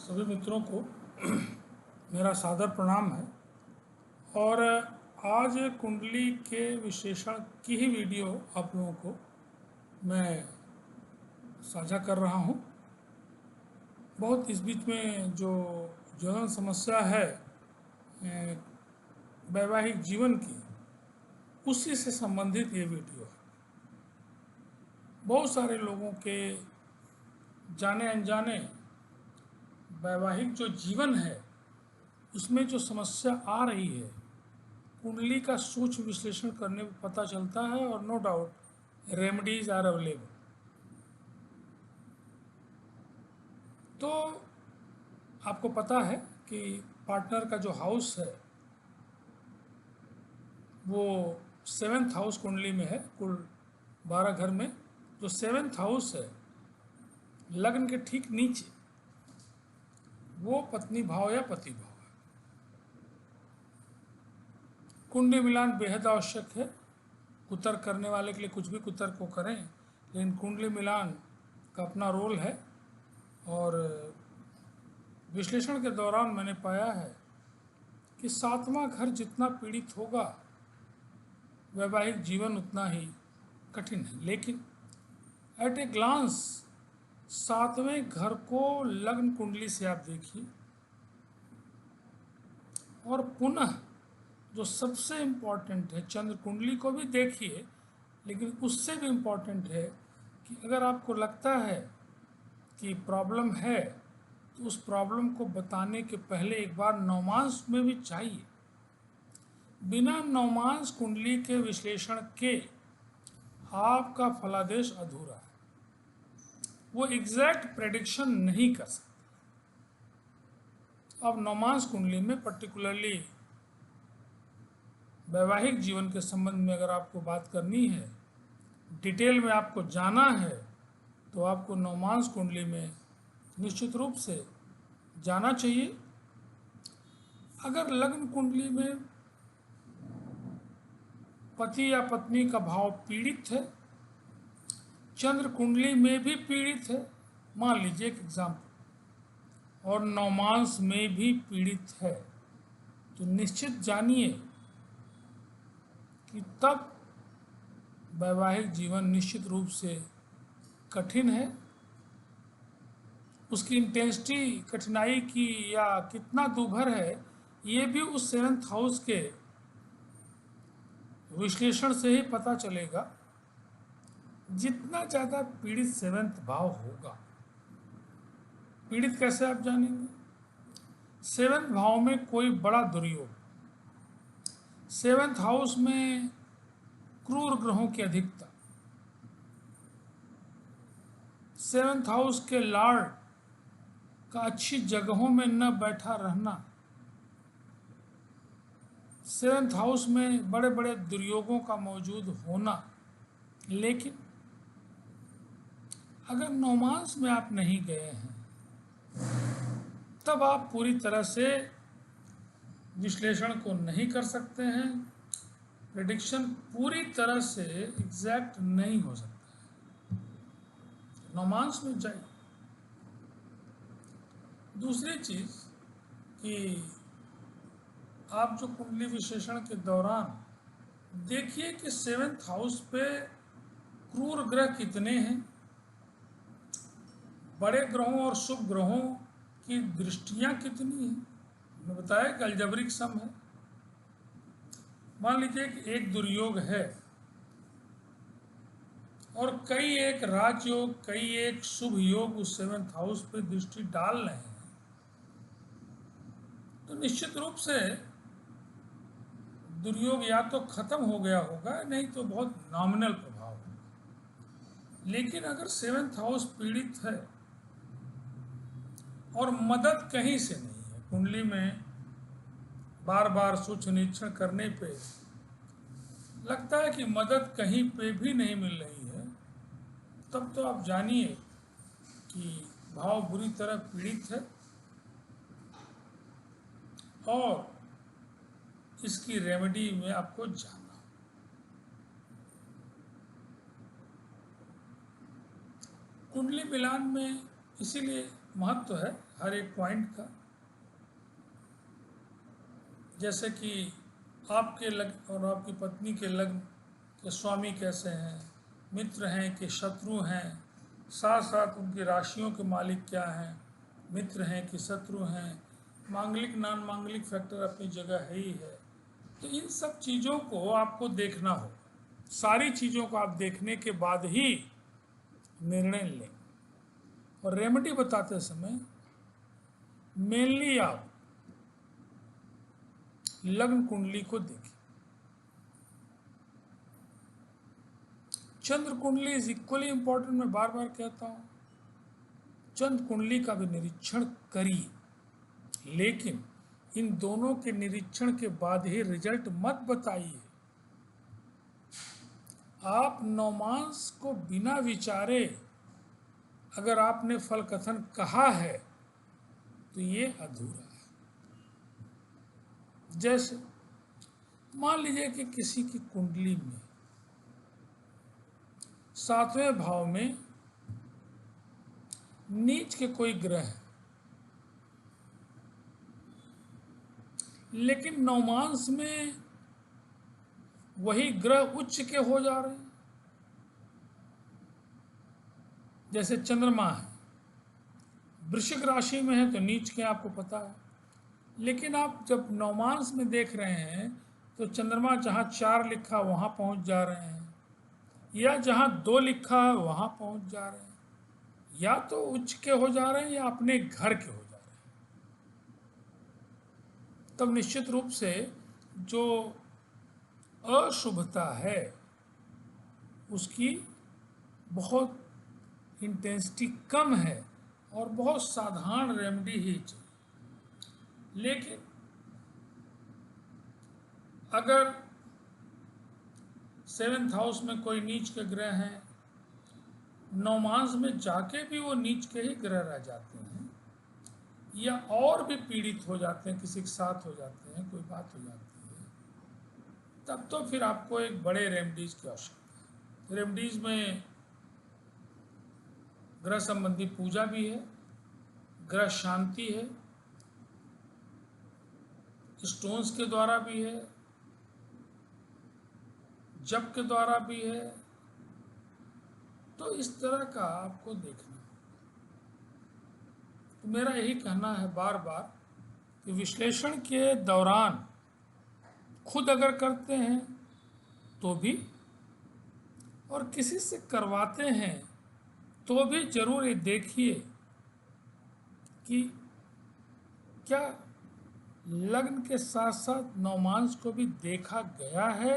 सभी मित्रों को मेरा सादर प्रणाम है। और आज कुंडली के विश्लेषण की ही वीडियो आप लोगों को मैं साझा कर रहा हूँ। बहुत इस बीच में जो ज्वलन समस्या है वैवाहिक जीवन की, उसी से संबंधित ये वीडियो है। बहुत सारे लोगों के जाने अनजाने वैवाहिक जो जीवन है उसमें जो समस्या आ रही है, कुंडली का सूक्ष्म विश्लेषण करने पर पता चलता है। और no doubt remedies are available. तो आपको पता है कि पार्टनर का जो हाउस है वो 7th हाउस कुंडली में है। कुल 12 घर में जो 7th हाउस है, लग्न के ठीक नीचे, वो पत्नी भाव या पति भाव है। कुंडली मिलान बेहद आवश्यक है। कुतर्क करने वाले के लिए कुछ भी कुतर्क को करें, लेकिन कुंडली मिलान का अपना रोल है। और विश्लेषण के दौरान मैंने पाया है कि 7वां घर जितना पीड़ित होगा, वैवाहिक जीवन उतना ही कठिन है। लेकिन एट ए ग्लांस 7वें घर को लग्न कुंडली से आप देखिए, और पुनः जो सबसे इम्पॉर्टेंट है चंद्र कुंडली को भी देखिए। लेकिन उससे भी इम्पॉर्टेंट है कि अगर आपको लगता है कि प्रॉब्लम है, तो उस प्रॉब्लम को बताने के पहले एक बार नवमांश में भी चाहिए। बिना नवमांश कुंडली के विश्लेषण के आपका फलादेश अधूरा है। वो एग्जैक्ट प्रेडिक्शन नहीं कर सकते। अब नवमांश कुंडली में पर्टिकुलरली वैवाहिक जीवन के संबंध में अगर आपको बात करनी है, डिटेल में आपको जाना है, तो आपको नवमांश कुंडली में निश्चित रूप से जाना चाहिए। अगर लग्न कुंडली में पति या पत्नी का भाव पीड़ित है, चंद्र कुंडली में भी पीड़ित है, मान लीजिए एक एग्जाम्पल, और नवमांश में भी पीड़ित है, तो निश्चित जानिए कि तब वैवाहिक जीवन निश्चित रूप से कठिन है। उसकी इंटेंसिटी, कठिनाई की या कितना दूभर है, ये भी उस 7th हाउस के विश्लेषण से ही पता चलेगा। जितना ज़्यादा पीड़ित 7th भाव होगा, पीड़ित कैसे आप जानेंगे? 7th भाव में कोई बड़ा दुर्योग, 7th हाउस में क्रूर ग्रहों की अधिकता, 7th हाउस के लॉर्ड का अच्छी जगहों में न बैठा रहना, 7th हाउस में बड़े बड़े दुर्योगों का मौजूद होना। लेकिन अगर नवमांश में आप नहीं गए हैं, तब आप पूरी तरह से विश्लेषण को नहीं कर सकते हैं। प्रेडिक्शन पूरी तरह से एग्जैक्ट नहीं हो सकता है। नवमांश में जाइए। दूसरी चीज कि आप जो कुंडली विश्लेषण के दौरान देखिए कि 7th हाउस पे क्रूर ग्रह कितने हैं, बड़े ग्रहों और शुभ ग्रहों की दृष्टियां कितनी हैं। मैंने बताया कि अलजबरिक सम है। मान लीजिए कि एक दुर्योग है और कई एक राजयोग, कई एक शुभ योग उस 7th हाउस पे दृष्टि डाल रहे हैं, तो निश्चित रूप से दुर्योग या तो खत्म हो गया होगा, नहीं तो बहुत नॉमिनल प्रभाव होगा। लेकिन अगर 7th हाउस पीड़ित है और मदद कहीं से नहीं है, कुंडली में बार बार सूक्ष्म निरीक्षण करने पे लगता है कि मदद कहीं पे भी नहीं मिल रही है, तब तो आप जानिए कि भाव बुरी तरह पीड़ित है। और इसकी रेमेडी में आपको जाना। कुंडली मिलान में इसीलिए महत्व है हर एक पॉइंट का। जैसे कि आपके लग्न और आपकी पत्नी के लग्न के स्वामी कैसे हैं, मित्र हैं कि शत्रु हैं, साथ साथ उनकी राशियों के मालिक क्या हैं, मित्र हैं कि शत्रु हैं, मांगलिक नॉन मांगलिक फैक्टर अपनी जगह है ही है। तो इन सब चीज़ों को आपको देखना हो, सारी चीज़ों को आप देखने के बाद ही निर्णय लें। और रेमेडी बताते समय मेनली आप लग्न कुंडली को देखें। चंद्र कुंडली इज इक्वली इंपॉर्टेंट, मैं बार बार कहता हूं। चंद्र कुंडली का भी निरीक्षण करिए, लेकिन इन दोनों के निरीक्षण के बाद ही रिजल्ट मत बताइए। आप नौमांस को बिना विचारे अगर आपने फल कथन कहा है तो ये अधूरा है। जैसे मान लीजिए कि किसी की कुंडली में 7वें भाव में नीच के कोई ग्रह है, लेकिन नौमांस में वही ग्रह उच्च के हो जा रहे हैं। जैसे चंद्रमा है, वृश्चिक राशि में है तो नीच के आपको पता है, लेकिन आप जब नौमांस में देख रहे हैं तो चंद्रमा जहाँ 4 लिखा वहाँ पहुँच जा रहे हैं, या जहाँ 2 लिखा है वहाँ पहुँच जा रहे हैं, या तो उच्च के हो जा रहे हैं या अपने घर के हो जा रहे हैं। तब निश्चित रूप से जो अशुभता है उसकी बहुत इंटेंसिटी कम है और बहुत साधारण रेमेडी ही चाहिए। लेकिन अगर 7th हाउस में कोई नीच के ग्रह हैं, नौमांस में जाके भी वो नीच के ही ग्रह रह जाते हैं, या और भी पीड़ित हो जाते हैं, किसी के साथ हो जाते हैं, कोई बात हो जाती है, तब तो फिर आपको एक बड़े रेमेडीज की आवश्यकता है। रेमेडीज में ग्रह संबंधी पूजा भी है, ग्रह शांति है, स्टोन्स के द्वारा भी है, जप के द्वारा भी है। तो इस तरह का आपको देखना। तो मेरा यही कहना है बार बार कि विश्लेषण के दौरान खुद अगर करते हैं तो भी, और किसी से करवाते हैं तो भी जरूर ये देखिए कि क्या लग्न के साथ साथ नौमांस को भी देखा गया है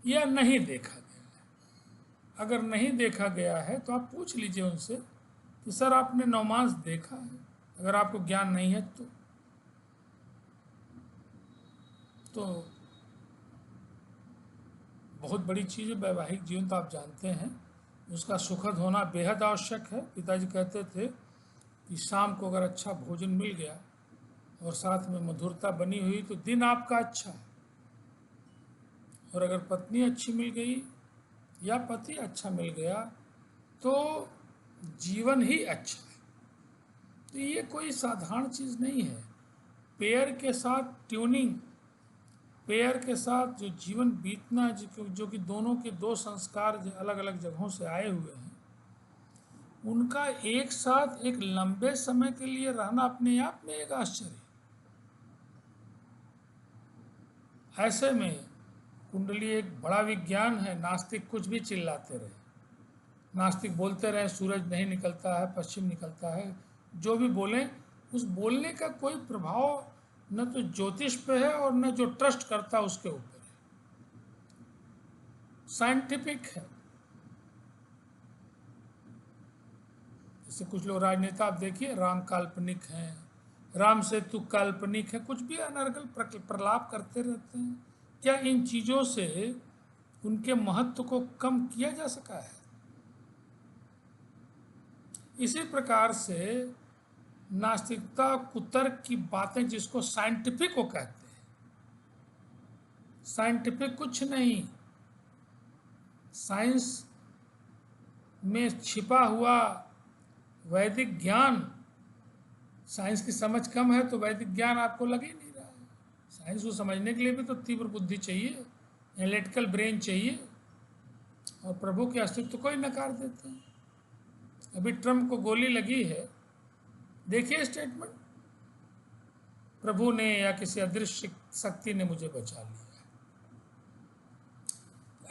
या नहीं देखा गया है। अगर नहीं देखा गया है तो आप पूछ लीजिए उनसे कि सर आपने नौमांस देखा है, अगर आपको ज्ञान नहीं है तो बहुत बड़ी चीज़ है। वैवाहिक जीवन तो आप जानते हैं, उसका सुखद होना बेहद आवश्यक है। पिताजी कहते थे कि शाम को अगर अच्छा भोजन मिल गया और साथ में मधुरता बनी हुई तो दिन आपका अच्छा है, और अगर पत्नी अच्छी मिल गई या पति अच्छा मिल गया तो जीवन ही अच्छा है। तो ये कोई साधारण चीज़ नहीं है। पेयर के साथ ट्यूनिंग, पेयर के साथ जो जीवन बीतना, जो कि दोनों के 2 संस्कार अलग अलग जगहों से आए हुए हैं, उनका एक साथ एक लंबे समय के लिए रहना अपने आप में एक आश्चर्य। ऐसे में कुंडली एक बड़ा विज्ञान है। नास्तिक कुछ भी चिल्लाते रहे, नास्तिक बोलते रहे सूरज नहीं निकलता है, पश्चिम निकलता है, जो भी बोलें, उस बोलने का कोई प्रभाव न तो ज्योतिष पे है और न जो ट्रस्ट करता उसके ऊपर है। साइंटिफिक है। जैसे कुछ लोग राजनेता आप देखिए, राम काल्पनिक हैं, राम सेतु काल्पनिक है, कुछ भी अनर्गल प्रलाप करते रहते हैं। क्या इन चीज़ों से उनके महत्व को कम किया जा सका है? इसी प्रकार से नास्तिकता कुतर्क की बातें जिसको साइंटिफिक वो कहते हैं, साइंटिफिक कुछ नहीं, साइंस में छिपा हुआ वैदिक ज्ञान, साइंस की समझ कम है तो वैदिक ज्ञान आपको लग ही नहीं रहा है। साइंस को समझने के लिए भी तो तीव्र बुद्धि चाहिए, एनालिटिकल ब्रेन चाहिए, और प्रभु के अस्तित्व को ही नकार देते हैं। अभी ट्रम्प को गोली लगी है, देखिए स्टेटमेंट, प्रभु ने या किसी अदृश्य शक्ति ने मुझे बचा लिया।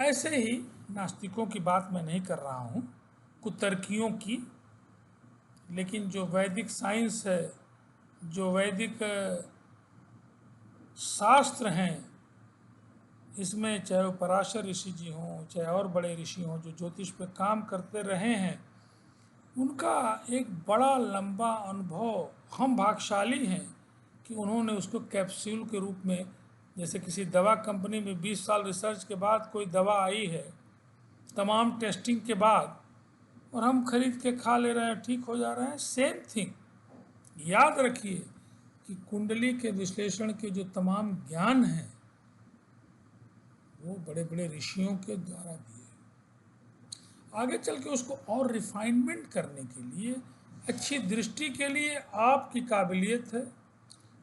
ऐसे ही नास्तिकों की बात मैं नहीं कर रहा हूँ, कुतर्कियों की, लेकिन जो वैदिक साइंस है, जो वैदिक शास्त्र हैं, इसमें चाहे वो पराशर ऋषि जी हों, चाहे और बड़े ऋषि हों जो ज्योतिष पे काम करते रहे हैं, उनका एक बड़ा लंबा अनुभव, हम भाग्यशाली हैं कि उन्होंने उसको कैप्सूल के रूप में, जैसे किसी दवा कंपनी में 20 साल रिसर्च के बाद कोई दवा आई है, तमाम टेस्टिंग के बाद, और हम खरीद के खा ले रहे हैं, ठीक हो जा रहे हैं। सेम थिंग याद रखिए कि कुंडली के विश्लेषण के जो तमाम ज्ञान हैं वो बड़े बड़े ऋषियों के द्वारा दिए। आगे चल के उसको और रिफाइनमेंट करने के लिए, अच्छी दृष्टि के लिए आपकी काबिलियत है,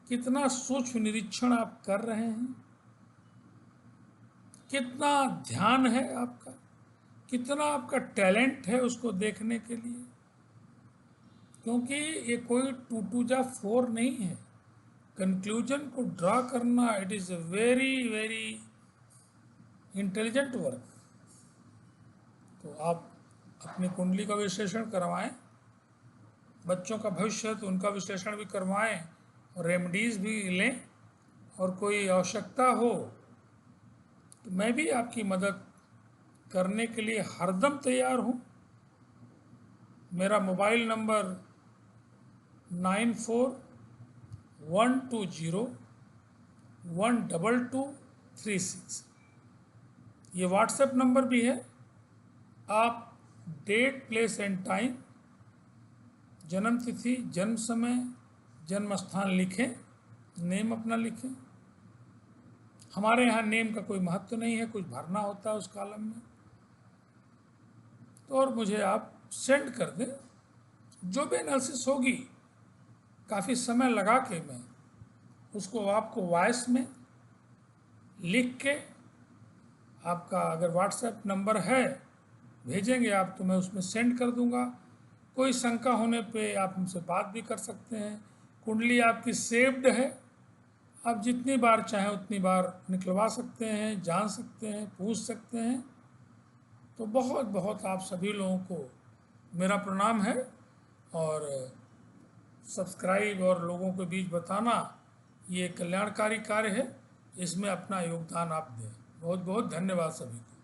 कितना सूक्ष्म निरीक्षण आप कर रहे हैं, कितना ध्यान है आपका, कितना आपका टैलेंट है उसको देखने के लिए। क्योंकि ये कोई 2 2 4 नहीं है। कंक्लूजन को ड्रा करना, it is a very very intelligent work. तो आप अपनी कुंडली का विश्लेषण करवाएं, बच्चों का भविष्य है तो उनका विश्लेषण भी करवाएं, और रेमेडीज़ भी लें, और कोई आवश्यकता हो तो मैं भी आपकी मदद करने के लिए हरदम तैयार हूँ। मेरा मोबाइल नंबर 9412012236, ये व्हाट्सएप नंबर भी है। आप डेट, प्लेस एंड टाइम, जन्म तिथि, जन्म समय, जन्म स्थान लिखें, नेम अपना लिखें। हमारे यहाँ नेम का कोई महत्व नहीं है, कुछ भरना होता है उस कॉलम में, तो और मुझे आप सेंड कर दें। जो भी एनालिसिस होगी, काफ़ी समय लगा के मैं उसको आपको वॉइस में लिख के, आपका अगर व्हाट्सएप नंबर है भेजेंगे आप तो मैं उसमें सेंड कर दूंगा। कोई शंका होने पे आप हमसे बात भी कर सकते हैं। कुंडली आपकी सेव्ड है, आप जितनी बार चाहें उतनी बार निकलवा सकते हैं, जान सकते हैं, पूछ सकते हैं। तो बहुत बहुत आप सभी लोगों को मेरा प्रणाम है, और सब्सक्राइब और लोगों के बीच बताना ये कल्याणकारी कार्य है, इसमें अपना योगदान आप दें। बहुत बहुत धन्यवाद सभी को।